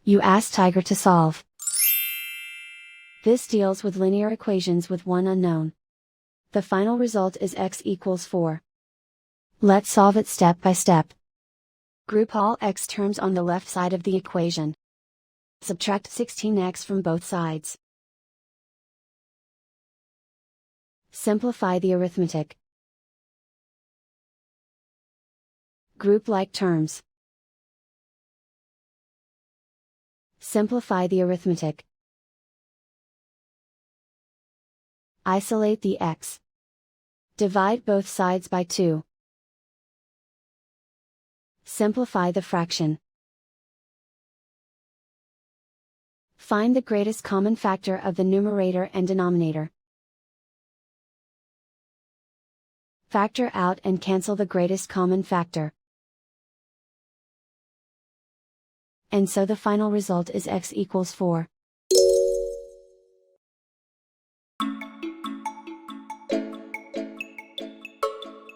You ask Tiger to solve. This deals with linear equations with one unknown. The final result is x equals 4. Let's solve it step by step. Group all x terms on the left side of the equation. Subtract 16x from both sides. Simplify the arithmetic. Group like terms. Simplify the arithmetic. Isolate the x. Divide both sides by 2. Simplify the fraction. Find the greatest common factor of the numerator and denominator. Factor out and cancel the greatest common factor. And so the final result is x equals 4.